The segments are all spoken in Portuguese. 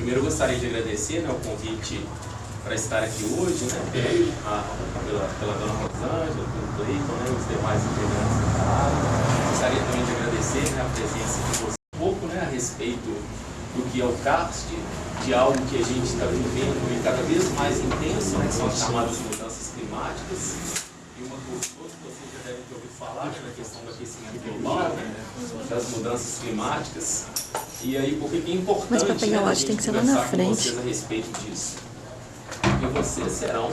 Primeiro eu gostaria de agradecer, né, o convite para estar aqui hoje, né, pela dona Rosângela, pelo Cleiton, né, os demais integrantes do canal. Gostaria também de agradecer, né, a presença de vocês um pouco, né, a respeito do que é o karst, de algo que a gente está vivendo e cada vez mais intenso, né, que são as chamadas mudanças climáticas. E uma coisa que vocês já devem ter ouvido falar, né, na questão do aquecimento global, né, das mudanças climáticas. E aí, por que é importante, mas para pegar o áudio tem que ser lá na frente. A respeito disso? Porque vocês serão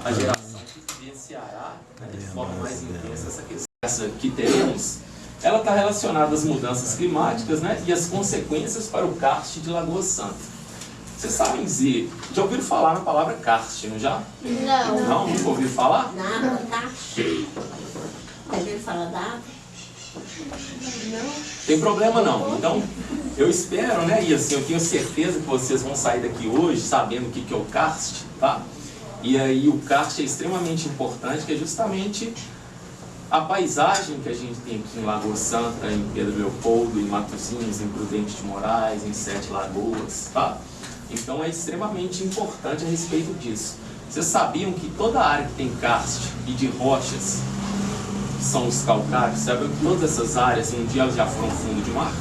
a geração que vivenciará, né, de forma mais intensa essa questão. Essa que teremos, ela está relacionada às mudanças climáticas, né, e as consequências para o karst de Lagoa Santa. Vocês sabem dizer, já ouviram falar na palavra karst, não já? Não. Não? Nunca ouviram falar? Nada, karst. Ouviram falar da água? Não. Tem problema não. Então, eu espero, né, e assim, eu tenho certeza que vocês vão sair daqui hoje sabendo o que é o karst, tá? E aí o karst é extremamente importante, que é justamente a paisagem que a gente tem aqui em Lagoa Santa, em Pedro Leopoldo, em Matozinhos, em Prudente de Moraes, em Sete Lagoas, tá? Então é extremamente importante a respeito disso. Vocês sabiam que toda a área que tem karst e de rochas, que são os calcários, sabe que todas essas áreas um dia já foram fundo de mar?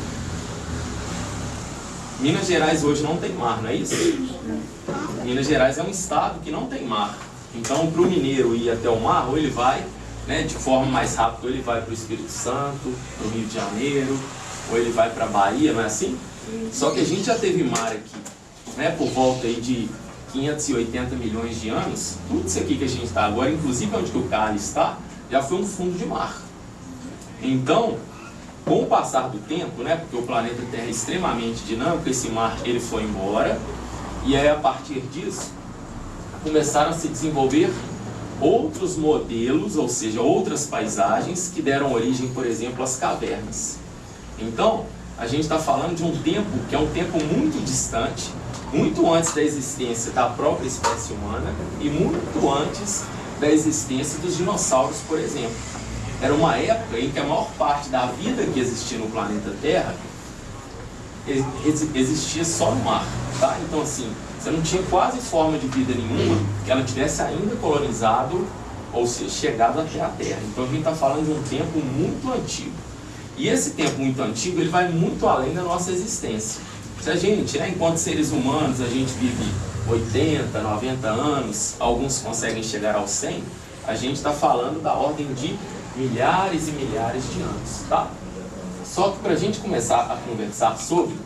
Minas Gerais hoje não tem mar, não é isso? Minas Gerais é um estado que não tem mar. Então, para o mineiro ir até o mar, ou ele vai, né, de forma mais rápida, ou ele vai para o Espírito Santo, para o Rio de Janeiro, ou ele vai para a Bahia, não é assim? Só que a gente já teve mar aqui, né, por volta aí de 580 milhões de anos. Tudo isso aqui que a gente está agora, inclusive onde que o Cali está, já foi um fundo de mar. Então, com o passar do tempo, né, porque o planeta Terra é extremamente dinâmico, esse mar ele foi embora, e aí a partir disso começaram a se desenvolver outros modelos, ou seja, outras paisagens que deram origem, por exemplo, às cavernas. Então, a gente está falando de um tempo que é um tempo muito distante, muito antes da existência da própria espécie humana e muito antes da existência dos dinossauros, por exemplo. Era uma época em que a maior parte da vida que existia no planeta Terra existia só no mar, tá? Então, assim, você não tinha quase forma de vida nenhuma que ela tivesse ainda colonizado, ou seja, chegado até a Terra. Então, a gente está falando de um tempo muito antigo. E esse tempo muito antigo, ele vai muito além da nossa existência. Se a gente, né, enquanto seres humanos, a gente vive 80, 90 anos, alguns conseguem chegar aos 100, a gente está falando da ordem de milhares e milhares de anos, tá? Só que para a gente começar a conversar sobre,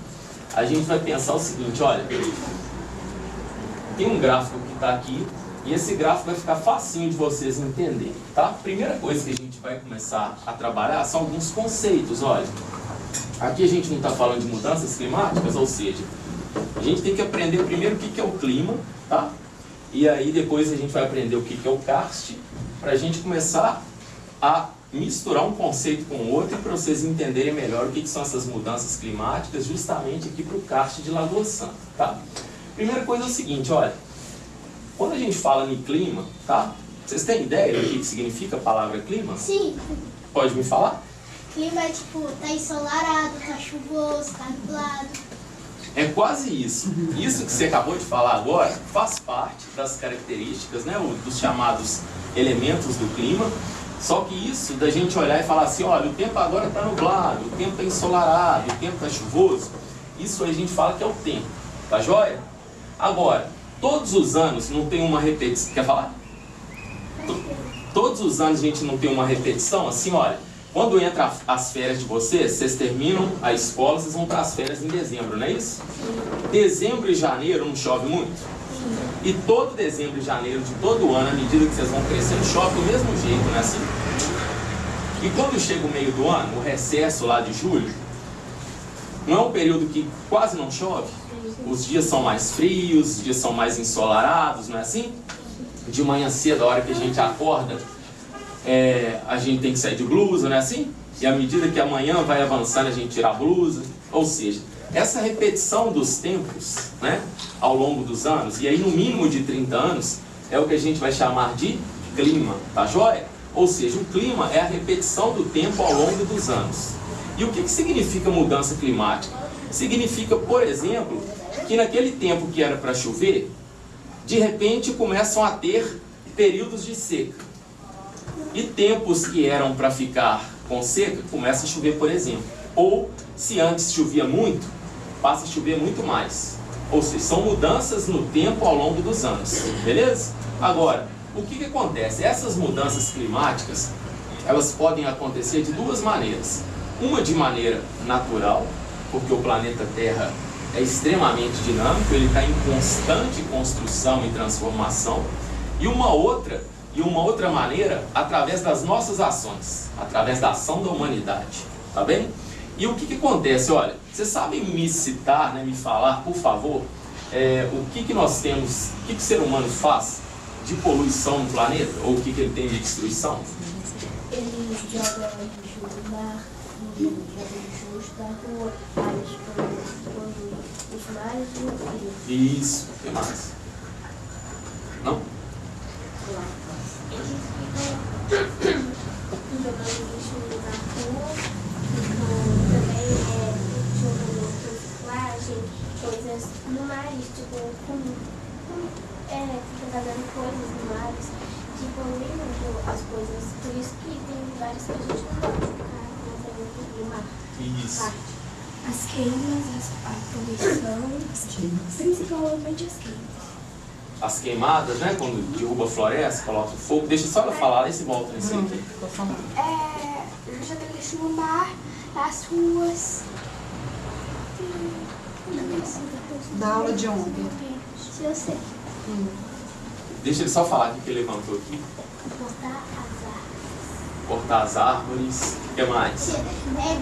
a gente vai pensar o seguinte, olha, tem um gráfico que está aqui, e esse gráfico vai ficar facinho de vocês entenderem, tá? Primeira coisa que a gente vai começar a trabalhar são alguns conceitos, olha. Aqui a gente não está falando de mudanças climáticas, ou seja, a gente tem que aprender primeiro o que é o clima, tá? E aí depois a gente vai aprender o que é o karst, para a gente começar a misturar um conceito com o outro e para vocês entenderem melhor o que são essas mudanças climáticas, justamente aqui para o karst de Lagoa Santa, tá? Primeira coisa é o seguinte, olha, quando a gente fala em clima, tá? Vocês têm ideia do que significa a palavra clima? Sim. Pode me falar? Clima é tipo, tá ensolarado, tá chuvoso, tá nublado. É quase isso. Isso que você acabou de falar agora faz parte das características, né, dos chamados elementos do clima. Só que isso da gente olhar e falar assim, olha, o tempo agora está nublado, o tempo está ensolarado, o tempo está chuvoso, isso aí a gente fala que é o tempo, tá joia? Agora, todos os anos não tem uma repetição, quer falar? Todos os anos a gente não tem uma repetição, assim, olha, quando entra as férias de vocês, vocês terminam a escola, vocês vão para as férias em dezembro, não é isso? Dezembro e janeiro não chove muito? E todo dezembro e janeiro de todo ano, à medida que vocês vão crescendo, chove do mesmo jeito, não é assim? E quando chega o meio do ano, o recesso lá de julho, não é um período que quase não chove? Os dias são mais frios, os dias são mais ensolarados, não é assim? De manhã cedo, a hora que a gente acorda, a gente tem que sair de blusa, não é assim? E à medida que amanhã vai avançando, a gente tira a blusa. Ou seja, essa repetição dos tempos, né, ao longo dos anos, e aí no mínimo de 30 anos, é o que a gente vai chamar de clima, tá joia? Ou seja, o clima é a repetição do tempo ao longo dos anos. E o que significa mudança climática? Significa, por exemplo, que naquele tempo que era para chover, de repente começam a ter períodos de seca. E tempos que eram para ficar com seca, começa a chover, por exemplo. Ou, se antes chovia muito, passa a chover muito mais. Ou seja, são mudanças no tempo ao longo dos anos, beleza? Agora, o que acontece? Essas mudanças climáticas, elas podem acontecer de duas maneiras. Uma de maneira natural, porque o planeta Terra é extremamente dinâmico, ele está em constante construção e transformação. E uma outra maneira, através das nossas ações, através da ação da humanidade, tá bem? E o que acontece? Olha, vocês sabem me citar, né, me falar, por favor, o que nós temos, o que o ser humano faz de poluição no planeta, ou o que ele tem de destruição? Ele joga lixo no mar, joga lixo da rua, aí polui os mares e o rio. Isso, o que mais? Não? Eles ficam jogando lixo na rua, ficam também jogando reciclagem, coisas no mar, tipo, fica fazendo coisas no mar, tipo, poluindo as coisas. Por isso que tem lugares que a gente não pode ficar no mar. Isso. As queimas, a poluição, principalmente as queimas. As queimadas, né? Quando derruba a floresta, coloca fogo. Deixa só ela falar, aí se volta nesse aqui. Joga lixo no mar, nas ruas. Na aula de ontem. Se eu sei. Deixa ele só falar o que ele levantou aqui. Cortar as árvores. Cortar as árvores. O que mais? É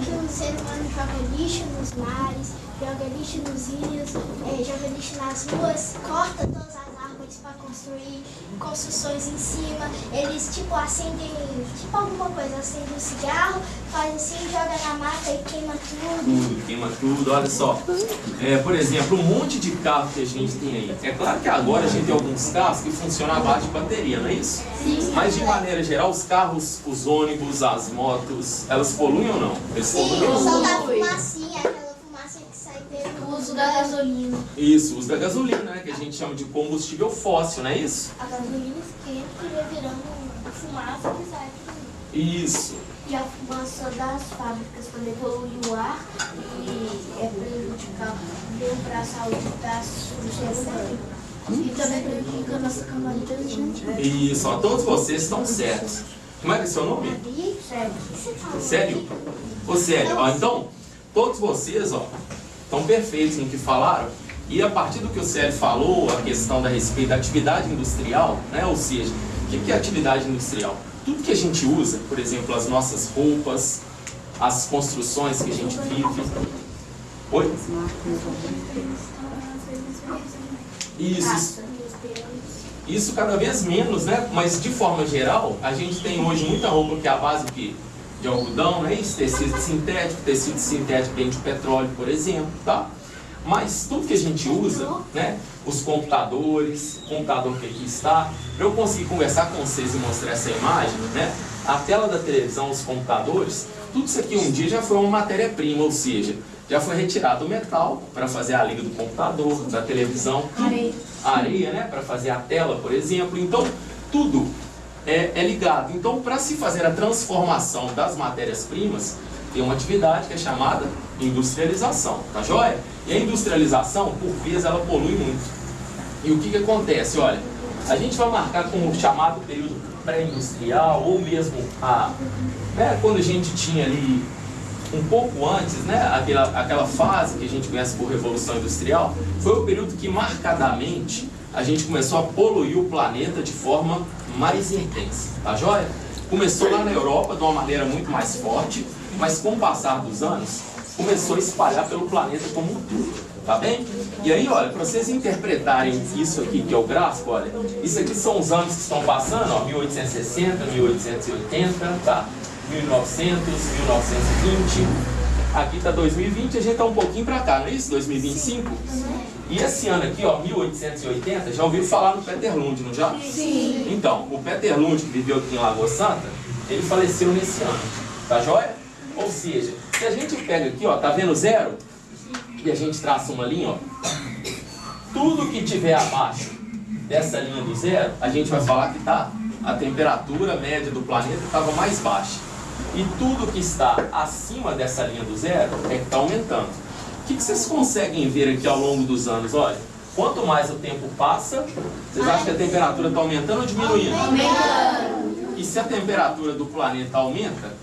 que o ser humano joga lixo nos mares, joga lixo nos rios, joga lixo nas ruas, corta todas as árvores para construir construções em cima. Eles tipo acendem, tipo alguma coisa, acendem um cigarro, faz assim, joga na mata e queima tudo. Queima tudo, olha só. Por exemplo, um monte de carro que a gente tem aí. É claro que agora a gente tem alguns carros que funcionam à base de bateria, não é isso? Sim. Mas de maneira geral, os carros, os ônibus, as motos, elas poluem ou não? Eles Sim, poluem. solta a fumacinha, aquela fumaça que sai dele. O uso da gasolina. Isso, o uso da gasolina, né? Que a gente chama de combustível fóssil, não é isso? A gasolina esquenta e vai virando fumaça que sai. Isso. E a fumaça das fábricas também polui o ar e é prejudicial para a saúde do ser humano. E também prejudica a nossa camada de gente. Isso, ó, todos vocês estão certos. Como é que é seu nome? Sério. Sério? Ô, sério, ó, então, todos vocês, ó, estão perfeitos no que falaram. E a partir do que o Célio falou, a questão da respeito da atividade industrial, né? Ou seja, o que é atividade industrial? Tudo que a gente usa, por exemplo, as nossas roupas, as construções que a gente vive. Oi? Isso cada vez menos, né? Mas de forma geral, a gente tem hoje muita roupa que é a base de algodão, né? Isso, tecido sintético vem de petróleo, por exemplo, tá? Mas tudo que a gente usa, né? Os computadores, o computador que aqui está, para eu conseguir conversar com vocês e mostrar essa imagem, né? A tela da televisão, os computadores, tudo isso aqui um dia já foi uma matéria-prima, ou seja, já foi retirado o metal para fazer a liga do computador, da televisão, a areia, né? Para fazer a tela, por exemplo. Então, tudo é ligado. Então, para se fazer a transformação das matérias-primas, tem uma atividade que é chamada industrialização, tá joia? E a industrialização, por vezes, ela polui muito. E o que acontece? Olha, a gente vai marcar como chamado período pré-industrial, ou mesmo né, quando a gente tinha ali um pouco antes, né, aquela fase que a gente conhece por Revolução Industrial, foi o período que marcadamente a gente começou a poluir o planeta de forma mais intensa, tá joia? Começou lá na Europa de uma maneira muito mais forte, mas com o passar dos anos, começou a espalhar pelo planeta como um todo, tá bem? E aí, olha, para vocês interpretarem isso aqui, que é o gráfico, olha, isso aqui são os anos que estão passando, ó, 1860, 1880, tá? 1900, 1920, aqui está 2020, a gente está um pouquinho para cá, não é isso? 2025? E esse ano aqui, ó, 1880, já ouviram falar no Peter Lund, não já? Sim. Então, o Peter Lund, que viveu aqui em Lagoa Santa, ele faleceu nesse ano, tá joia? Ou seja, se a gente pega aqui, ó, tá vendo zero? e a gente traça uma linha, ó. Tudo que tiver abaixo dessa linha do zero, a gente vai falar que a temperatura média do planeta estava mais baixa. E tudo que está acima dessa linha do zero é que está aumentando. O que vocês conseguem ver aqui ao longo dos anos? Olha, quanto mais o tempo passa, vocês acham que a temperatura está aumentando ou diminuindo? Aumentando. E se a temperatura do planeta aumenta,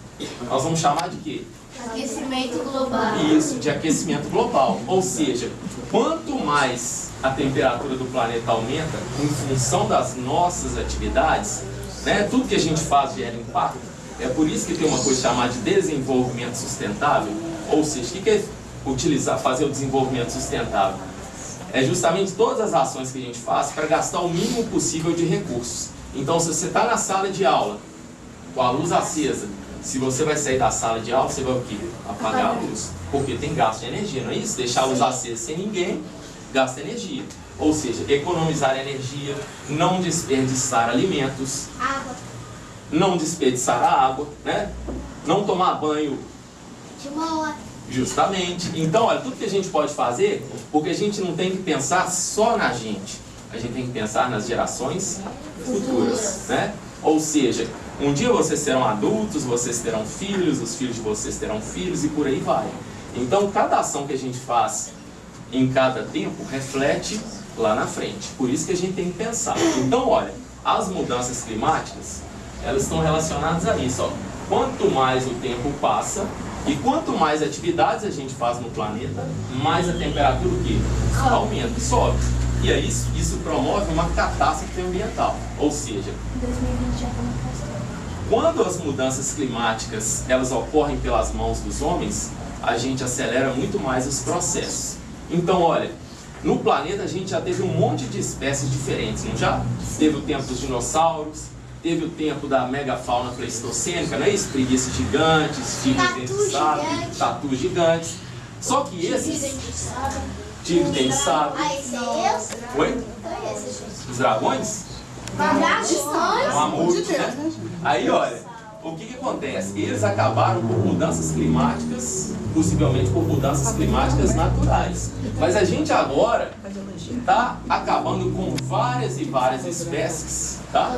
nós vamos chamar de quê? Aquecimento global. Isso, de aquecimento global. Ou seja, quanto mais a temperatura do planeta aumenta, em função das nossas atividades, né, tudo que a gente faz gera impacto. É por isso que tem uma coisa chamada de desenvolvimento sustentável. Ou seja, o que é fazer o desenvolvimento sustentável? É justamente todas as ações que a gente faz para gastar o mínimo possível de recursos. Então, se você está na sala de aula, com a luz acesa, se você vai sair da sala de aula, você vai o quê? Apagar a luz. Porque tem gasto de energia, não é isso? Deixar a luz acesa sem ninguém, gasta energia. Ou seja, economizar energia, não desperdiçar alimentos, não desperdiçar a água, né? Não tomar banho De uma hora. justamente. Então, olha, tudo que a gente pode fazer, porque a gente não tem que pensar só na gente. A gente tem que pensar nas gerações futuras, né? Ou seja, um dia vocês serão adultos, vocês terão filhos, os filhos de vocês terão filhos e por aí vai. Então, cada ação que a gente faz em cada tempo reflete lá na frente. Por isso que a gente tem que pensar. Então, olha, as mudanças climáticas, elas estão relacionadas a isso, ó. Quanto mais o tempo passa e quanto mais atividades a gente faz no planeta, mais a temperatura o quê? Aumenta, sobe. E aí isso promove uma catástrofe ambiental. Ou seja, quando as mudanças climáticas elas ocorrem pelas mãos dos homens, a gente acelera muito mais os processos. Então, olha, no planeta a gente já teve um monte de espécies diferentes, não já? Teve o tempo dos dinossauros, teve o tempo da megafauna pleistocênica, não é isso? Preguiças gigantes, tigres de sabre, tatus gigantes. Só que esses... Tigre de sabre. Esse é esse? Oi? Os dragões? Mamute, né? Aí, olha, o que acontece? Eles acabaram por mudanças climáticas, possivelmente por mudanças climáticas naturais. Mas a gente agora está acabando com várias e várias espécies, tá?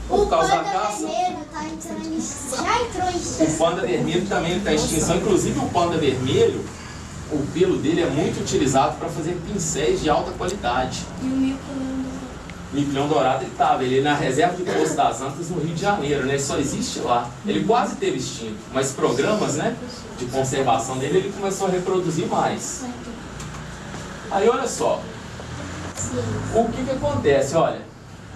Por causa da caça. Já entrou em extinção. O panda vermelho também está em extinção. Inclusive o panda vermelho, o pelo dele é muito utilizado para fazer pincéis de alta qualidade. E o Mico-leão dourado ele na reserva de Poço das Antas no Rio de Janeiro, né? Ele só existe lá. Ele quase teve extinto, mas programas, né, de conservação dele, ele começou a reproduzir mais. Aí olha só, o que acontece? Olha,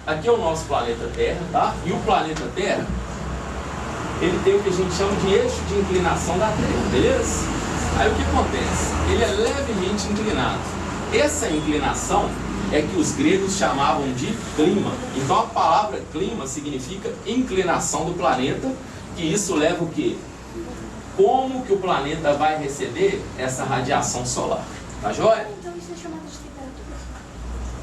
aqui é o nosso planeta Terra, tá? E o planeta Terra, ele tem o que a gente chama de eixo de inclinação da Terra, beleza? Aí o que acontece? Ele é levemente inclinado. Essa inclinação é que os gregos chamavam de clima. Então a palavra clima significa inclinação do planeta, que isso leva o quê? Como que o planeta vai receber essa radiação solar? Tá joia? Então isso é chamado de temperatura?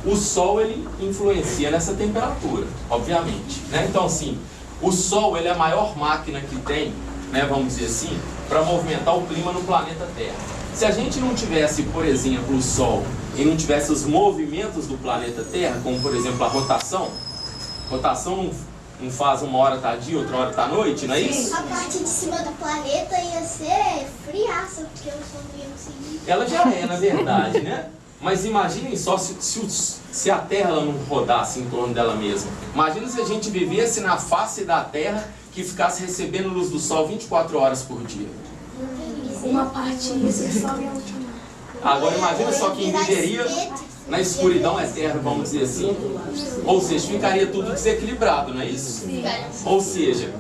O Sol, ele influencia nessa temperatura, obviamente, né? Então assim, o Sol, ele é a maior máquina que tem, né, vamos dizer assim, para movimentar o clima no planeta Terra. Se a gente não tivesse, por exemplo, o Sol e não tivesse os movimentos do planeta Terra, como por exemplo a rotação não faz uma hora tá dia, outra hora tá noite, não é isso? A parte de cima do planeta ia ser friaça, porque o Sol não ia conseguir. Ela já é, na verdade, né? Mas imaginem só se a Terra ela não rodasse em torno dela mesma. Imagina se a gente vivesse na face da Terra que ficasse recebendo luz do Sol 24 horas por dia. Uma parte isso é só a última. Agora imagina só quem viveria na escuridão eterna, vamos dizer assim. Ou seja, ficaria tudo desequilibrado, não é isso? Ou seja,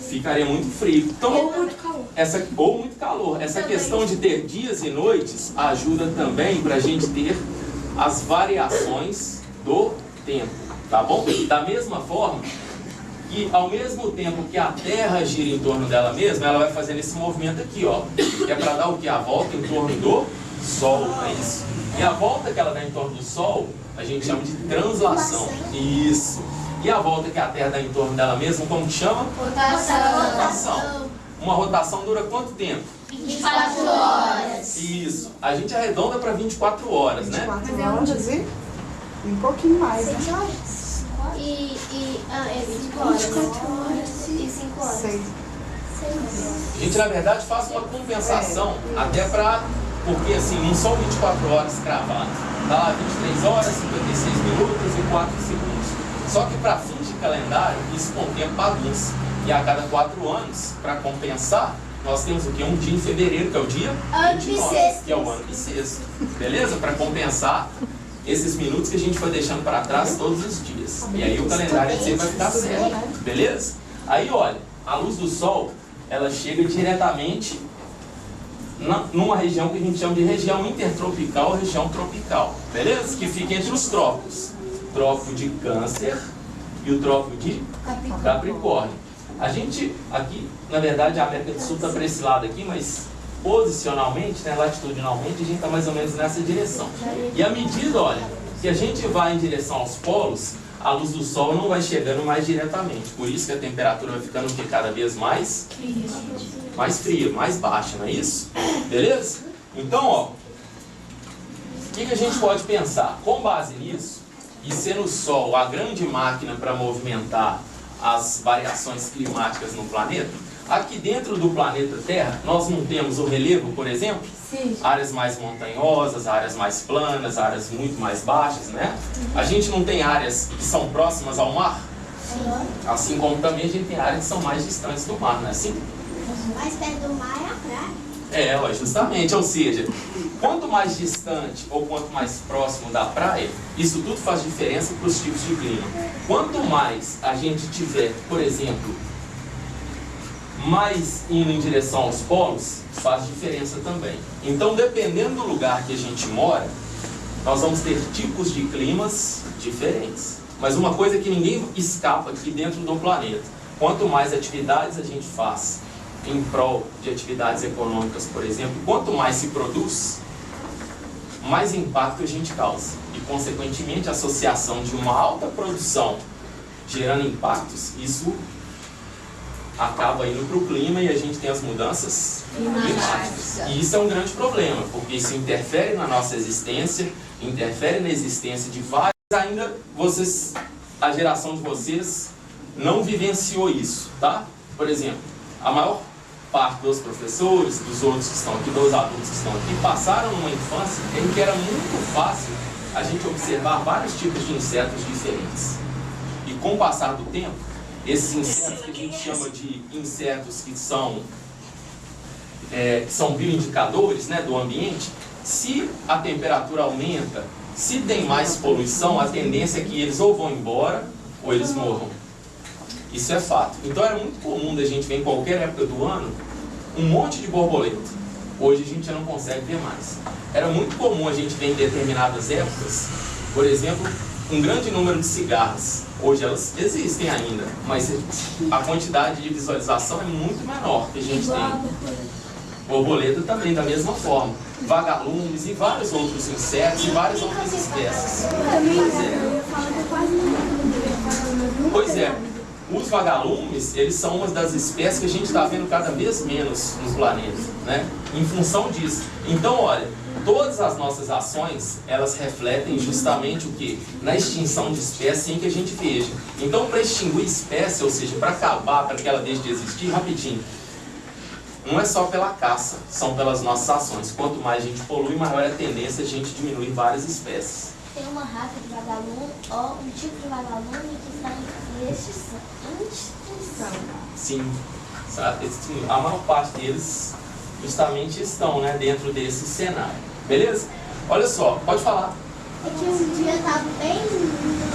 ficaria muito frio. Então, Ou muito calor. ou muito calor. Essa questão de ter dias e noites ajuda também para a gente ter as variações do tempo, tá bom? Da mesma forma que ao mesmo tempo que a Terra gira em torno dela mesma, ela vai fazendo esse movimento aqui, ó, que é para dar o que? A volta em torno do Sol, não é isso? E a volta que ela dá em torno do Sol, a gente chama de translação. Isso. E a volta que a Terra dá em torno dela mesma, como que chama? Rotação. Rotação. Uma rotação dura quanto tempo? 24 horas. Isso. A gente arredonda para 24 horas, né? 24 horas e um pouquinho mais, né? 6 horas? É 25 horas. 24 horas e 5 horas. 6. A gente, na verdade, faz uma compensação até para... Porque, assim, não são 24 horas cravadas. Tá lá 23 horas, 56 minutos e 4 segundos. Só que para fins de calendário, isso contempla bagunça. E a cada 4 anos, para compensar, nós temos o quê? Um dia em fevereiro, que é o dia 29, que é o ano bissexto. Beleza? Para compensar esses minutos que a gente foi deixando para trás todos os dias. E aí o calendário sempre vai ficar certo. Beleza? Aí, olha, a luz do sol, ela chega diretamente numa região que a gente chama de região intertropical ou região tropical. Beleza? Que fica entre os trópicos. O trópico de Câncer e o trópico de Capricórnio. A gente, aqui, na verdade, a América do Sul está para esse lado aqui, mas posicionalmente, né, latitudinalmente, a gente está mais ou menos nessa direção. E à medida, olha, que a gente vai em direção aos polos, a luz do sol não vai chegando mais diretamente. Por isso que a temperatura vai ficando cada vez mais fria, mais baixa, não é isso? Beleza? Então, ó, o que a gente pode pensar? Com base nisso, e sendo o sol a grande máquina para movimentar as variações climáticas no planeta, aqui dentro do planeta Terra, nós não temos o relevo, por exemplo? Sim. Áreas mais montanhosas, áreas mais planas, áreas muito mais baixas, né? A gente não tem áreas que são próximas ao mar? Sim. Assim como também a gente tem áreas que são mais distantes do mar, não é assim? Mais perto do mar é a praia. É, justamente, ou seja, quanto mais distante ou quanto mais próximo da praia, isso tudo faz diferença para os tipos de clima. Quanto mais a gente tiver, por exemplo, mais indo em direção aos polos, faz diferença também. Então, dependendo do lugar que a gente mora, nós vamos ter tipos de climas diferentes. Mas uma coisa que ninguém escapa aqui dentro do planeta, quanto mais atividades a gente faz em prol de atividades econômicas, por exemplo, quanto mais se produz, mais impacto a gente causa. E, consequentemente, a associação de uma alta produção gerando impactos, isso acaba indo para o clima e a gente tem as mudanças climáticas. E isso é um grande problema, porque isso interfere na nossa existência, interfere na existência de vários. Ainda vocês, a geração de vocês não vivenciou isso, tá? Por exemplo, a maior parte dos professores, dos outros que estão aqui, dos adultos que estão aqui, passaram uma infância em que era muito fácil a gente observar vários tipos de insetos diferentes. E com o passar do tempo, esses insetos que a gente chama de insetos que são bioindicadores, né, do ambiente, se a temperatura aumenta, se tem mais poluição, a tendência é que eles ou vão embora ou eles morram. Isso é fato. Então era muito comum da gente ver em qualquer época do ano um monte de borboleta. Hoje a gente já não consegue ver mais. Era muito comum a gente ver em determinadas épocas, por exemplo, um grande número de cigarras. Hoje elas existem ainda, mas a quantidade de visualização é muito menor que a gente tem. Borboleta também, da mesma forma. Vagalumes e vários outros insetos e várias outras espécies. Pois é. Os vagalumes, eles são uma das espécies que a gente está vendo cada vez menos no planeta, né? Em função disso. Então, olha, todas as nossas ações, elas refletem justamente o quê? Na extinção de espécies sem que a gente veja. Então, para extinguir espécie, ou seja, para acabar, para que ela deixe de existir, rapidinho, não é só pela caça, são pelas nossas ações. Quanto mais a gente polui, maior é a tendência a gente diminuir várias espécies. Tem uma raça de vagalume, ou um tipo de vagalume que está em extinção. Sim, a maior parte deles justamente estão, né, dentro desse cenário. Beleza? Olha só, pode falar. É que um dia eu tava bem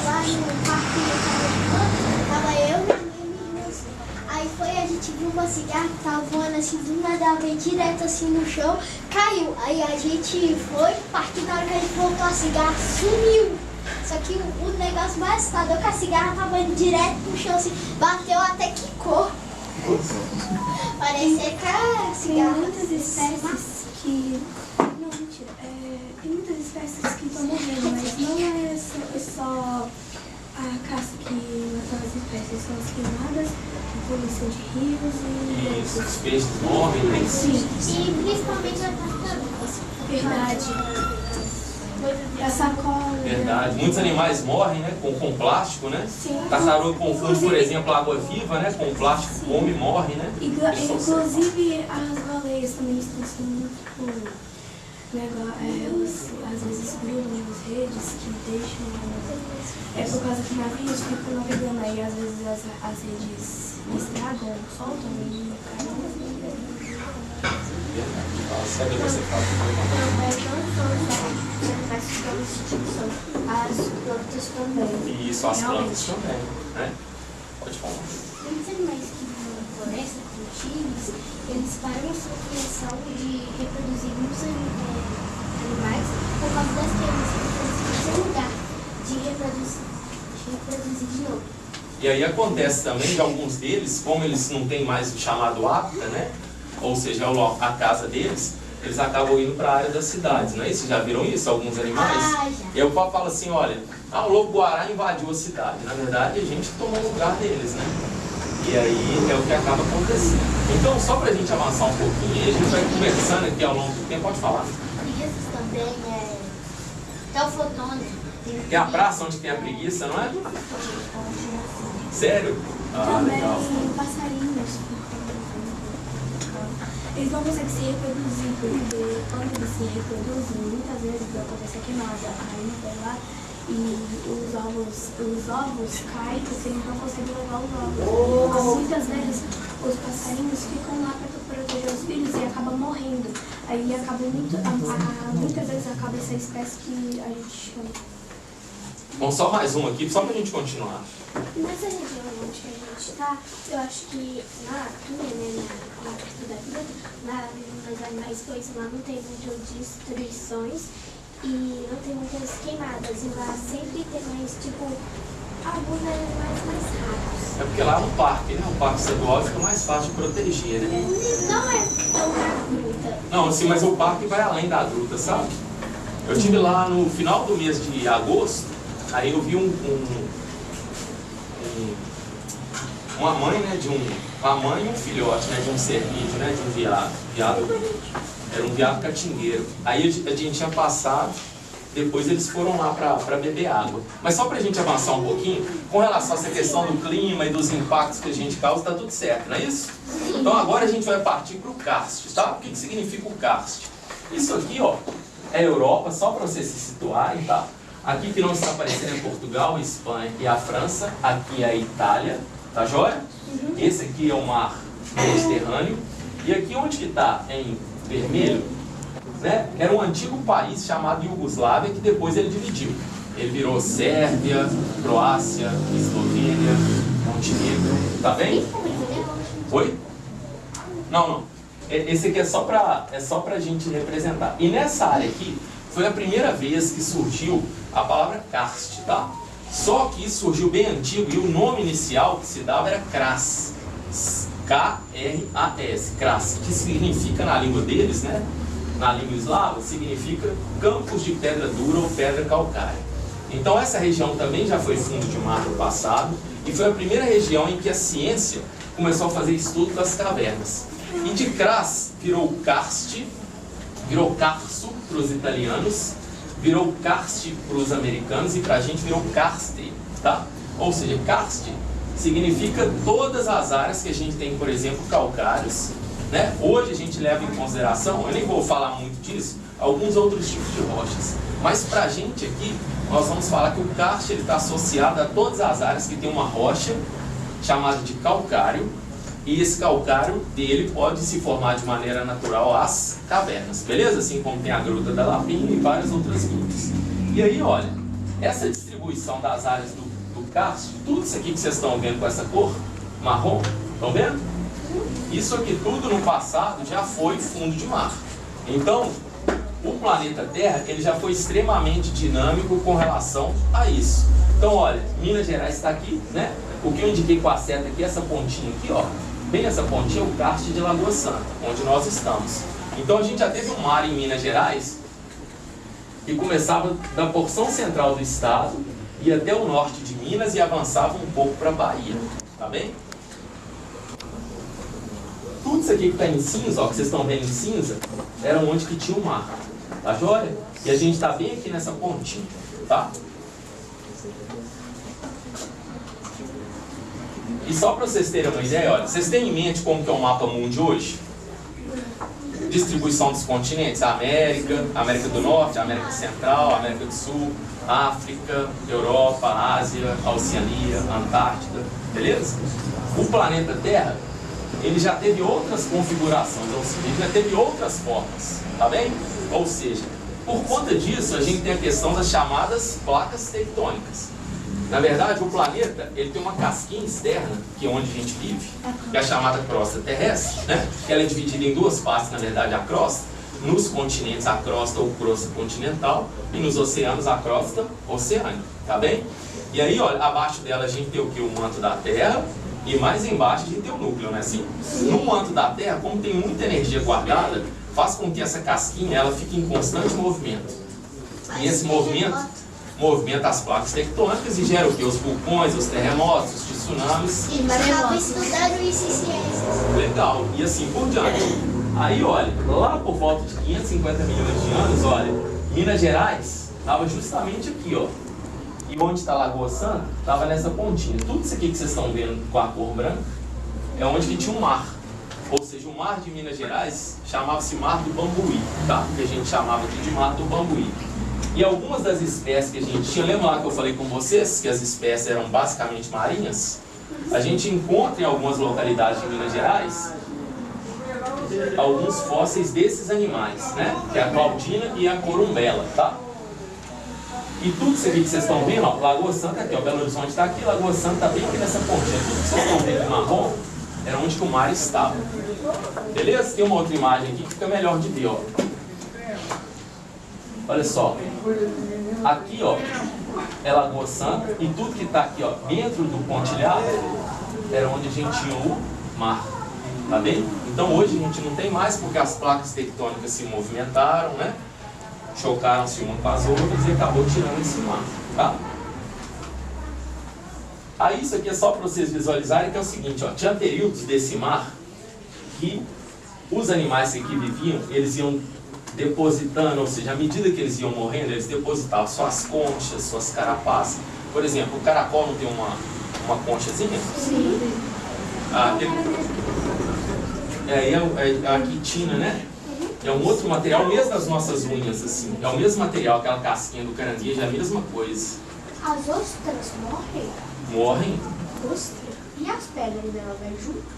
lá no parque, tava eu, minha mãe e minha irmã. Aí a gente viu uma cigarra que tava voando assim, do nada, ela veio direto assim no chão, caiu. Aí a gente foi pro parque, na hora que a gente voltou, a cigarra sumiu. Só que o negócio mais assustador é que a cigarra tava indo direto no chão, assim, bateu até quicou. Parecia que a cigarra... Tem muitas espécies que... Não, mentira. Tem muitas espécies que estão morrendo, mas não é só a caça que mata as espécies, são as queimadas poluição de rios e... Isso, os peixes morrem, né? Sim, E principalmente a tartarugas. verdade. A sacola. Verdade. Muitos animais morrem, né? Com plástico, né? Sim. Tartaruga confunde, por exemplo, a água viva, né? Com plástico, come e morre, né? Inclusive as baleias também estão sendo muito às vezes grudam nas redes que deixam. É por causa que navios ficam navegando aí, às vezes as redes estragam, soltam e caem. Sabe o que você fala? As plantas também. Isso, as plantas também, né? Pode falar. Muitos animais que vivem na floresta, como tigres, eles param a sua criação de reproduzir muitos animais por causa das queimas, porque eles não têm lugar de reproduzir de novo. E aí acontece também de alguns deles, como eles não têm mais o chamado hábitat, né? Ou seja, a casa deles, eles acabam indo para a área das cidades, não é isso? Já viram isso, alguns animais? Já. E aí o papo fala assim, olha, o lobo-guará invadiu a cidade. Na verdade, a gente tomou o lugar deles, né? E aí é o que acaba acontecendo. Então, só para a gente avançar um pouquinho, a gente vai conversando aqui ao longo do tempo, pode falar. Preguiças também, teofotone. Tem a praça onde tem a preguiça, não é? Sério? Ah, legal. Também passarinhos. Eles não conseguem se reproduzir, porque quando eles se reproduzem, muitas vezes acontece a queimada. Aí vai lá e os ovos caem porque eles não conseguem levar os ovos. Muitas vezes os passarinhos ficam lá para proteger os filhos e acabam morrendo. Aí acaba muitas vezes acaba essa espécie que a gente chama. Bom, só mais uma aqui, só pra gente continuar. Nessa região onde a gente está, eu acho que na perto da vida, lá nos animais, pois lá não tem muitas destruições e não tem muitas queimadas. E lá sempre tem mais, alguns animais mais raros. É porque lá no parque, né? O parque estadual fica mais fácil de proteger, né? Não é tão na gruta. Não, assim, mas o parque vai além da gruta, sabe? Eu estive lá no final do mês de agosto, aí eu vi uma mãe, né, uma mãe e um filhote, né, de um cervídeo, né, de um viado. Era um viado catingueiro. Aí a gente tinha passado, depois eles foram lá para beber água. Mas só para a gente avançar um pouquinho, com relação a essa questão do clima e dos impactos que a gente causa, está tudo certo, não é isso? Então agora a gente vai partir para o karst, tá? O que significa o karst? Isso aqui, ó, é a Europa, só para vocês se situarem, tá? Aqui que não está aparecendo é Portugal, Espanha e a França. Aqui é a Itália, tá joia? Esse aqui é o mar Mediterrâneo. E aqui onde que está em vermelho, né? Era um antigo país chamado Iugoslávia, que depois ele dividiu. Ele virou Sérvia, Croácia, Eslovênia, Montenegro, tá bem? Oi? Não. Esse aqui é só pra gente representar. E nessa área aqui, foi a primeira vez que surgiu a palavra karst, tá? Só que isso surgiu bem antigo e o nome inicial que se dava era Kras. K-R-A-S, Kras, que significa na língua deles, né? Na língua eslava, significa campos de pedra dura ou pedra calcária. Então essa região também já foi fundo de mar no passado e foi a primeira região em que a ciência começou a fazer estudo das cavernas. E de Kras virou karst, virou karsto para os italianos, virou karst para os americanos e para a gente virou karst, tá? Ou seja, karst significa todas as áreas que a gente tem, por exemplo, calcários, né? Hoje a gente leva em consideração, eu nem vou falar muito disso, alguns outros tipos de rochas. Mas para a gente aqui, nós vamos falar que o karst está associado a todas as áreas que tem uma rocha chamada de calcário, e esse calcário dele pode se formar de maneira natural as cavernas, beleza? Assim como tem a Gruta da Lapinha e várias outras grutas. E aí, olha, essa distribuição das áreas do karst, tudo isso aqui que vocês estão vendo com essa cor marrom, estão vendo? Isso aqui tudo no passado já foi fundo de mar. Então, o planeta Terra ele já foi extremamente dinâmico com relação a isso. Então, olha, Minas Gerais está aqui, né? O que eu indiquei com a seta aqui, essa pontinha aqui, ó, bem essa pontinha, o karst de Lagoa Santa, onde nós estamos. Então, a gente já teve um mar em Minas Gerais que começava da porção central do estado, ia até o norte de Minas e avançava um pouco para a Bahia, tá bem? tudo isso aqui que está em cinza, ó, que vocês estão vendo em cinza, era onde que tinha o mar. Tá joia? E a gente está bem aqui nessa pontinha, tá? E só para vocês terem uma ideia, olha, vocês têm em mente como que é o mapa mundi hoje? Distribuição dos continentes, a América, América do Norte, América Central, América do Sul, África, Europa, Ásia, Oceania, Antártida, beleza? O planeta Terra, ele já teve outras configurações, ou seja, ele já teve outras formas, tá bem? Ou seja, por conta disso, a gente tem a questão das chamadas placas tectônicas. Na verdade, o planeta, ele tem uma casquinha externa, que é onde a gente vive, que é a chamada crosta terrestre, né? Que ela é dividida em duas partes, na verdade, a crosta. Nos continentes, a crosta ou crosta continental, e nos oceanos, a crosta oceânica, tá bem? E aí, olha, abaixo dela a gente tem o que? O manto da Terra, e mais embaixo a gente tem o núcleo, né? Assim, no manto da Terra, como tem muita energia guardada, faz com que essa casquinha ela fique em constante movimento. E esse movimento movimenta as placas tectônicas e gera o que? Os vulcões, os terremotos, os tsunamis. E estava estudando isso em ciências. Legal, e assim por diante. Aí, olha, lá por volta de 550 milhões de anos, olha, Minas Gerais estava justamente aqui, ó. E onde está a Lagoa Santa, estava nessa pontinha. Tudo isso aqui que vocês estão vendo com a cor branca é onde que tinha um mar. Ou seja, o mar de Minas Gerais chamava-se Mar do Bambuí, tá? Que a gente chamava aqui de Mar do Bambuí. E algumas das espécies que a gente tinha, lembra lá que eu falei com vocês que as espécies eram basicamente marinhas? A gente encontra em algumas localidades de Minas Gerais alguns fósseis desses animais, né? Que é a Claudina e a Corumbela, tá? E tudo isso aqui que vocês estão vendo, ó, Lagoa Santa aqui, ó, Belo Horizonte está aqui, Lagoa Santa está bem aqui nessa pontinha. Tudo que vocês estão vendo de marrom era onde que o mar estava. Beleza? Tem uma outra imagem aqui que fica melhor de ver, ó. Olha só, aqui ó, é Lagoa Santa e tudo que está aqui ó, dentro do pontilhado era onde a gente tinha o mar, tá bem? Então hoje a gente não tem mais porque as placas tectônicas se movimentaram, né? Chocaram-se uma com as outras e acabou tirando esse mar, tá? Aí isso aqui é só para vocês visualizarem que é o seguinte, ó, tinha períodos desse mar que os animais que aqui viviam, eles iam depositando, ou seja, à medida que eles iam morrendo, eles depositavam suas conchas, suas carapaças. Por exemplo, o caracol não tem uma conchazinha? Sim. É a quitina, né? É um outro material, mesmo das nossas unhas, assim. É o mesmo material, aquela casquinha do caranguejo, é a mesma coisa. As ostras morrem? Morrem. Ostra? E as pedras dela vai junto?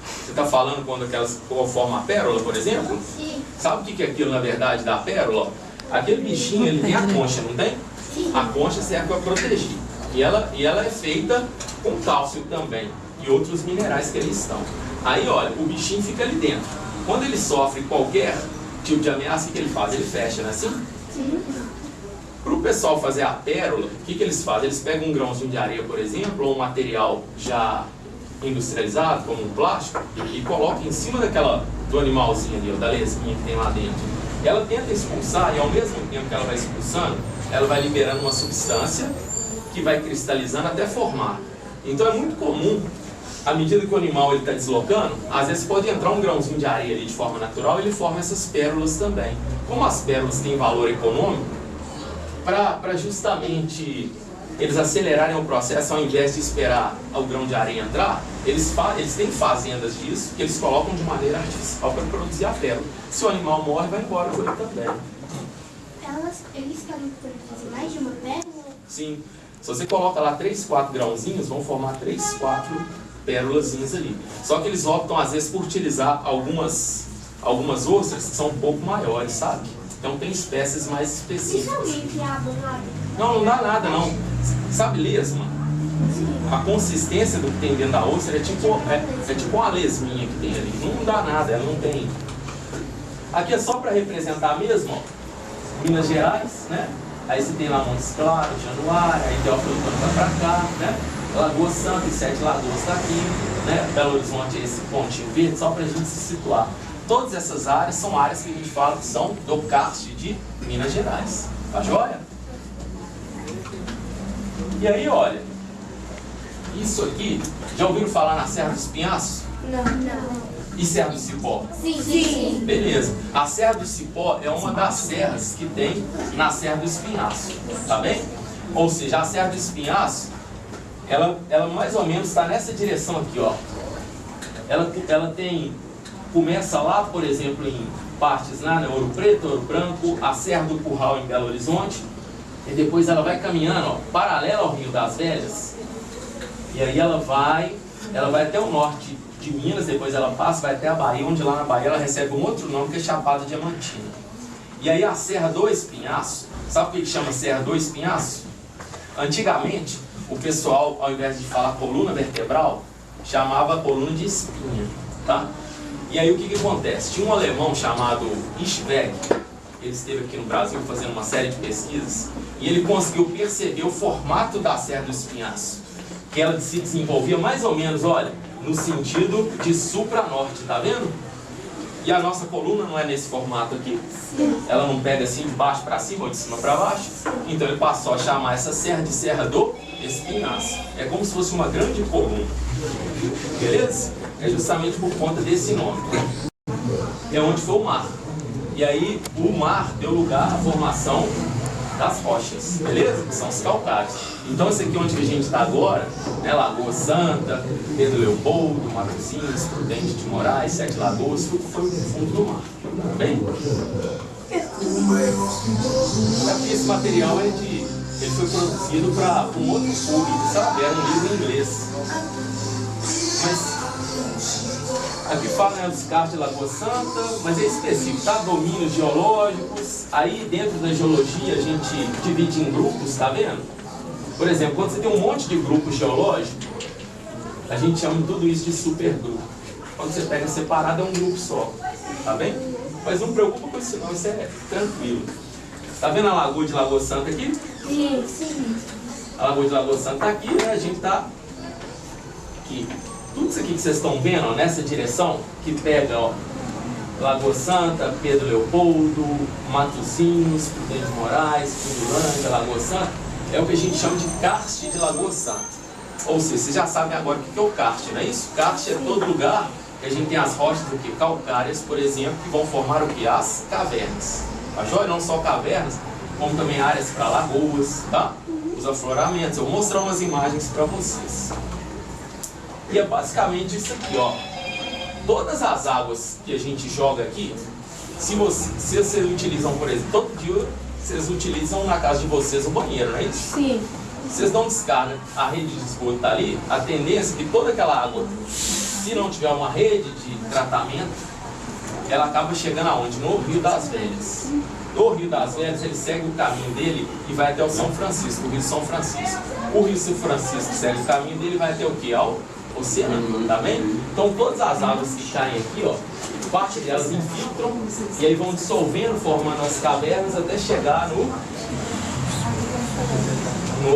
Você está falando quando aquelas formam a pérola, por exemplo? Sim. Sabe o que é aquilo, na verdade, da pérola? Aquele bichinho, ele tem a concha, não tem? Sim. A concha serve para proteger. E ela é feita com cálcio também. E outros minerais que ali estão. Aí, olha, o bichinho fica ali dentro. Quando ele sofre qualquer tipo de ameaça, o que ele faz? Ele fecha, não é assim? Sim. Para o pessoal fazer a pérola, o que eles fazem? Eles pegam um grãozinho de areia, por exemplo, ou um material já industrializado, como um plástico, e colocam em cima do animalzinho ali, ó, da lesminha que tem lá dentro. E ela tenta expulsar, e ao mesmo tempo que ela vai expulsando, ela vai liberando uma substância que vai cristalizando até formar. Então é muito comum, à medida que o animal está deslocando, às vezes pode entrar um grãozinho de areia ali de forma natural e ele forma essas pérolas também. Como as pérolas têm valor econômico, para justamente eles acelerarem o processo, ao invés de esperar o grão de areia entrar, eles têm fazendas disso que eles colocam de maneira artificial para produzir a pérola. Se o animal morre, vai embora com ele também. Eles podem produzir mais de uma pérola? Sim. Se você coloca lá 3, 4 grãozinhos, vão formar 3, 4 pérolazinhas ali. Só que eles optam, às vezes, por utilizar algumas ostras que são um pouco maiores, sabe? Então tem espécies mais específicas. E se alguém enfiar a mão lá dentro? Não dá nada, não. Sabe lesma? A consistência do que tem dentro da ostra é tipo uma lesminha que tem ali. Não dá nada, ela não tem. Aqui é só para representar mesmo, ó, Minas Gerais, né? Aí você tem lá Montes Claros, Januária, aí Teófilo tá pra cá, né? Lagoa Santa e 7 Lagoas tá aqui, né? Belo Horizonte é esse pontinho verde, só pra gente se situar. Todas essas áreas são áreas que a gente fala que são do cárcere de Minas Gerais. Tá joia? E aí, olha, isso aqui, já ouviram falar na Serra dos Pinhaços? Não. E Serra do Cipó? Sim. Beleza. A Serra do Cipó é uma das serras que tem na Serra do Espinhaço, tá bem? Ou seja, a Serra do Espinhaço, ela mais ou menos está nessa direção aqui, ó. Ela tem, começa lá, por exemplo, em partes lá, né, Ouro Preto, Ouro Branco, a Serra do Curral em Belo Horizonte, e depois ela vai caminhando, ó, paralela ao Rio das Velhas, e aí ela vai até o norte de Minas, depois ela passa, vai até a Bahia, onde lá na Bahia ela recebe um outro nome que é Chapada Diamantina. E aí a Serra do Espinhaço, sabe por que chama Serra do Espinhaço? Antigamente, o pessoal, ao invés de falar coluna vertebral, chamava a coluna de espinha, tá? E aí o que acontece? Tinha um alemão chamado Ischweg, ele esteve aqui no Brasil fazendo uma série de pesquisas, e ele conseguiu perceber o formato da Serra do Espinhaço, que ela se desenvolvia mais ou menos, olha, no sentido de sul para norte, tá vendo? E a nossa coluna não é nesse formato aqui? Ela não pega assim de baixo para cima ou de cima para baixo? Então ele passou a chamar essa serra de Serra do Espinhaço. É como se fosse uma grande coluna. Beleza? É justamente por conta desse nome. É onde foi o mar. E aí o mar deu lugar à formação das rochas, beleza? Que são os calcários. Então esse aqui onde a gente está agora, né, Lagoa Santa, Pedro Leopoldo, Matosinhos, Prudente de Moraes, Sete Lagoas, tudo foi o fundo do mar, tá bem? Esse material ele foi produzido para um outro público, sabe? Era um livro em inglês. Mas aqui fala, né, dos carros de Lagoa Santa, mas é específico, tá? Domínios geológicos. Aí dentro da geologia a gente divide em grupos, tá vendo? Por exemplo, quando você tem um monte de grupos geológicos, a gente chama tudo isso de supergrupo. Quando você pega separado é um grupo só, tá bem? Mas não preocupa com isso não, isso é tranquilo. Tá vendo a lagoa de Lagoa Santa aqui? Sim. A lagoa de Lagoa Santa tá aqui, né? A gente tá aqui. Tudo isso aqui que vocês estão vendo, ó, nessa direção, que pega, ó, Lagoa Santa, Pedro Leopoldo, Matosinhos, Prudente de Moraes, Fundulândia, Lagoa Santa, é o que a gente chama de karst de Lagoa Santa. Ou seja, vocês já sabem agora o que é o karst, não é isso? Karst é todo lugar que a gente tem as rochas aqui, calcárias, por exemplo, que vão formar o que? As cavernas. A joia não só cavernas, como também áreas para lagoas, tá? Os afloramentos. Eu vou mostrar umas imagens para vocês. E é basicamente isso aqui, ó. Todas as águas que a gente joga aqui, se vocês utilizam, por exemplo, todo dia vocês utilizam na casa de vocês o banheiro, não é isso? Sim. Vocês não descargam, a rede de esgoto está ali, a tendência é que toda aquela água, se não tiver uma rede de tratamento, ela acaba chegando aonde? No Rio das Velhas. No Rio das Velhas, ele segue o caminho dele e vai até o São Francisco, o Rio São Francisco. O Rio São Francisco segue o caminho dele e vai até o quê? Ao oceano, tá bem? Então todas as águas que caem aqui, ó, parte delas infiltram e aí vão dissolvendo, formando as cavernas até chegar no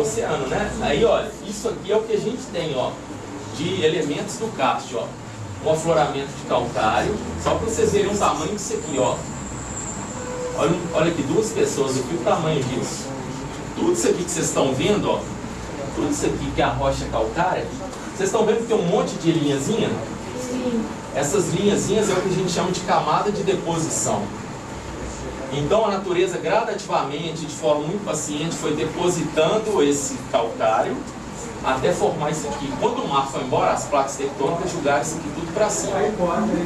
oceano, né? Aí, olha, isso aqui é o que a gente tem, ó, de elementos do karst, ó. Um afloramento de calcário, só para vocês verem o tamanho disso aqui, ó. Olha aqui, duas pessoas aqui, o tamanho disso. Tudo isso aqui que vocês estão vendo, ó, tudo isso aqui que é a rocha calcária, vocês estão vendo que tem um monte de linhazinha? Sim. Essas linhazinhas é o que a gente chama de camada de deposição. Então a natureza gradativamente, de forma muito paciente, foi depositando esse calcário até formar isso aqui. Quando o mar foi embora, as placas tectônicas jogaram isso aqui tudo para cima.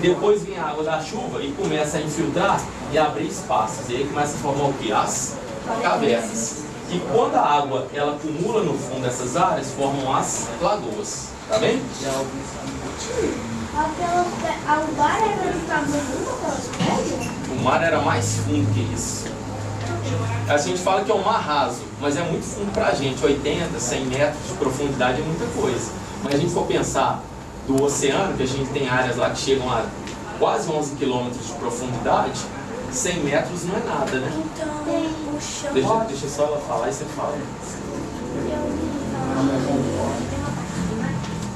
Depois vem a água da chuva e começa a infiltrar e abrir espaços. E aí começa a formar o que? As cavernas. E quando a água ela acumula no fundo dessas áreas, formam as lagoas. Tá bem? O mar era do tamanho daquelas pedras? O mar era mais fundo que isso. A gente fala que é um mar raso, mas é muito fundo pra gente. 80, 100 metros de profundidade é muita coisa. Mas se a gente for pensar do oceano, que a gente tem áreas lá que chegam a quase 11 quilômetros de profundidade, 100 metros não é nada, né? Então, o chão... Deixa só ela falar e você fala.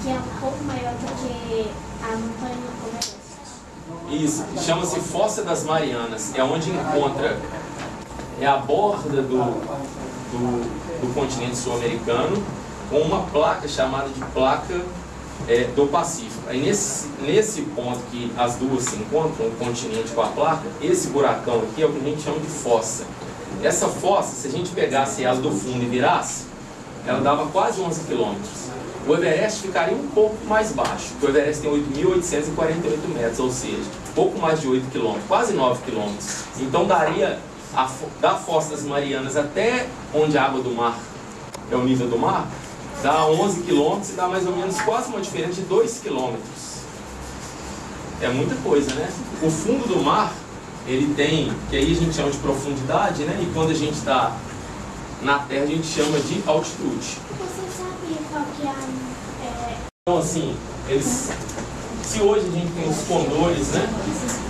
Que é um pouco maior do que a montanha do Everest. Isso, chama-se Fossa das Marianas. É onde encontra, é a borda do continente sul-americano, com uma placa chamada de placa do Pacífico. Aí nesse ponto que as duas se encontram, o continente com a placa, esse buracão aqui é o que a gente chama de fossa. Essa fossa, se a gente pegasse ela do fundo e virasse, ela dava quase 11 quilômetros. O Everest ficaria um pouco mais baixo, porque o Everest tem 8.848 metros, ou seja, pouco mais de 8 quilômetros, quase 9 quilômetros. Então daria, da Fossa das Marianas até onde a água do mar é o nível do mar, dá 11 quilômetros e dá mais ou menos quase uma diferença de 2 quilômetros. É muita coisa, né? O fundo do mar, ele tem, que aí a gente chama de profundidade, né? E quando a gente está na Terra, a gente chama de altitude. Você sabe qual que é a... Então, assim, se hoje a gente tem os condores, né,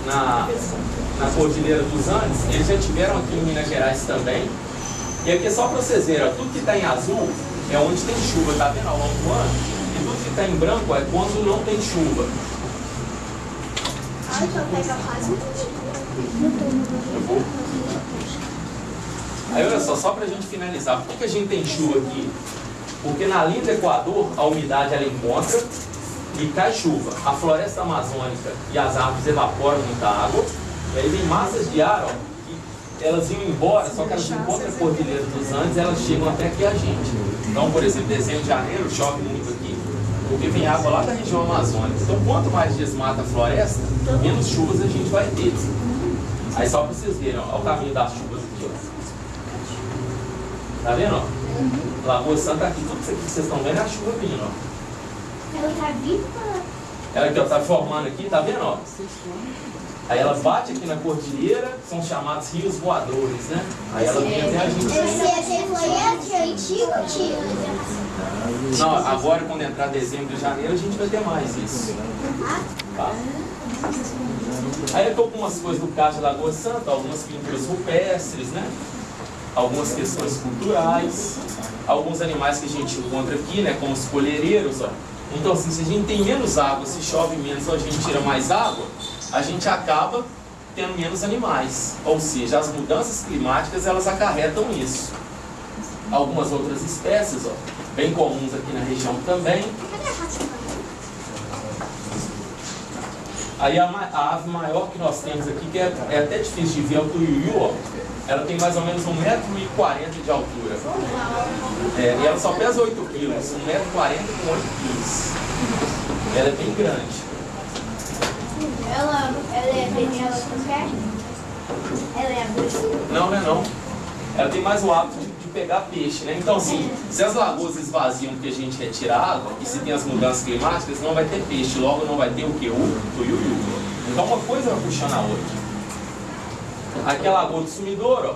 na Cordilheira dos Andes, eles já tiveram aqui em Minas Gerais também. E aqui é só para vocês verem, ó, tudo que está em azul é onde tem chuva, tá vendo, ao longo do ano? E tudo que está em branco é quando não tem chuva. Ai, que eu pego quase Aí olha só pra gente finalizar, por que a gente tem chuva aqui? Porque na linha do Equador a umidade ela encontra e cai chuva. A floresta amazônica e as árvores evaporam muita água, e aí vem massas de ar, ó, que elas iam embora, só que elas encontram a Cordilheira dos Andes e elas chegam até aqui a gente. Então, por exemplo, dezembro, janeiro chove muito aqui, porque vem água lá da região amazônica. Então, quanto mais desmata a floresta, menos chuvas a gente vai ter. Aí só pra vocês verem, ó, o caminho das chuvas aqui, ó. Tá vendo, ó? Lagoa Santa aqui, tudo isso aqui que vocês estão vendo é a chuva vindo, ó. Ela tá viva? Ela aqui, ó, tá formando aqui, tá vendo, ó? Aí ela bate aqui na cordilheira, são chamados rios voadores, né? Aí ela vem até a gente. Esse foi antigo, tio. Não, agora quando entrar dezembro e janeiro a gente vai ter mais isso. Tá? Aí eu tô com umas coisas do Cais de Lagoa Santa, algumas pinturas rupestres, né? Algumas questões culturais, alguns animais que a gente encontra aqui, né? Como os colhereiros, ó. Então assim, se a gente tem menos água, se chove menos ou a gente tira mais água, a gente acaba tendo menos animais. Ou seja, as mudanças climáticas elas acarretam isso. Algumas outras espécies, ó, bem comuns aqui na região também. Aí a ave maior que nós temos aqui, que é até difícil de ver, é o tuiuiu, ó. Ela tem mais ou menos 1,40 m de altura. E ela só pesa 8 kg, 1,40 m com 8 kg. Ela é bem grande. Ela com perna? Ela é agressiva? Não, não. Ela tem mais o hábito de pegar peixe, né? Então, assim, se as lagoas esvaziam porque a gente retira água, e se tem as mudanças climáticas, não vai ter peixe, logo não vai ter o quê? O tuiuiu. Então, uma coisa vai puxando a outra. Aqui é a Lagoa do Sumidouro, ó,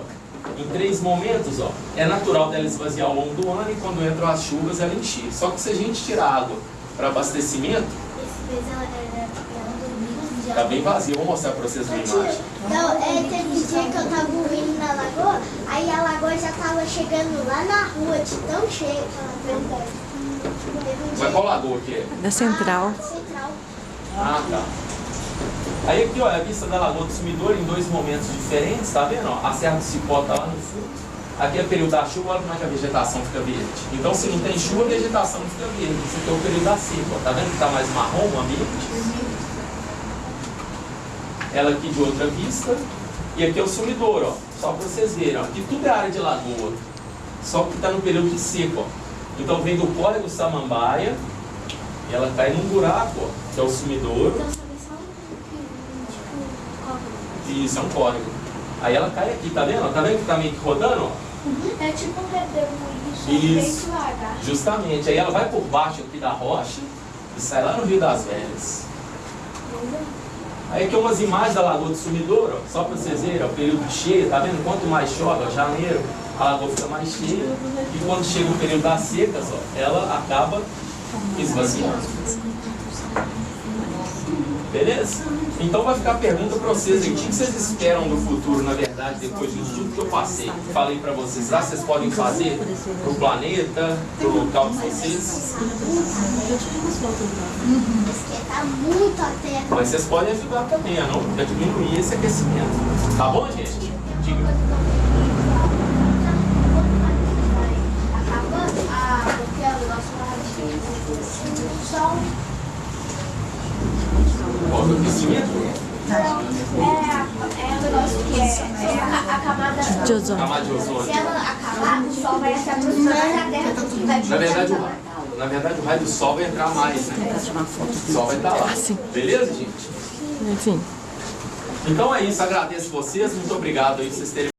em 3 momentos, ó, é natural dela esvaziar ao longo do ano e quando entram as chuvas ela enche. Só que se a gente tirar água para abastecimento, tá bem vazio. Vou mostrar para vocês uma imagem. Então, teve um dia que eu tava indo na lagoa, aí a lagoa já tava chegando lá na rua, de tão cheia que ela teve. Mas qual lagoa que é? Da Central. Central. Ah, tá. Aí aqui, ó, é a vista da Lagoa do Sumidouro em 2 momentos diferentes, tá vendo? Ó? A Serra do Cipó tá lá no fundo. Aqui é o período da chuva, olha como é que a vegetação fica verde. Então, se não tem chuva, a vegetação não fica verde. Isso aqui é o período da seca, ó. Tá vendo que tá mais marrom o ambiente? Ela aqui de outra vista. E aqui é o Sumidouro, ó. Só pra vocês verem, ó. Aqui tudo é área de lagoa. Só que tá no período de seca, ó. Então vem do córrego Samambaia e ela cai num buraco, ó, que é o Sumidouro. Isso, é um córrego. Aí ela cai aqui, tá vendo? Tá vendo que tá meio que rodando, ó? É tipo um redemoinho, só Isso. bem devagar. Justamente. Aí ela vai por baixo aqui da rocha e sai lá no Rio das Velhas. Aí aqui umas imagens da Lagoa do Sumidouro, ó, só pra vocês verem, ó, o período de cheia, tá vendo? Quanto mais chove, ó, janeiro, a lagoa fica mais cheia. E quando chega o período das secas, ó, ela acaba esvaziando. Beleza? Então vai ficar a pergunta para vocês aí. O que vocês esperam do futuro, na verdade, depois de tudo que eu passei? Falei para vocês. Será que vocês podem fazer para o planeta, para o local de vocês? Esquentar muito a terra. Mas vocês podem ajudar também a diminuir esse aquecimento. Tá bom, gente? Diga. Acabando a água, que é o nosso lado de sol. ozônio. Camada de ozônio. Se ela acabar, o Sol vai se aproximar mais da Terra e vai Na verdade, o raio do Sol vai entrar mais, né? O Sol vai estar lá. Beleza, gente? Enfim. Então é isso, agradeço vocês, muito obrigado aí por vocês terem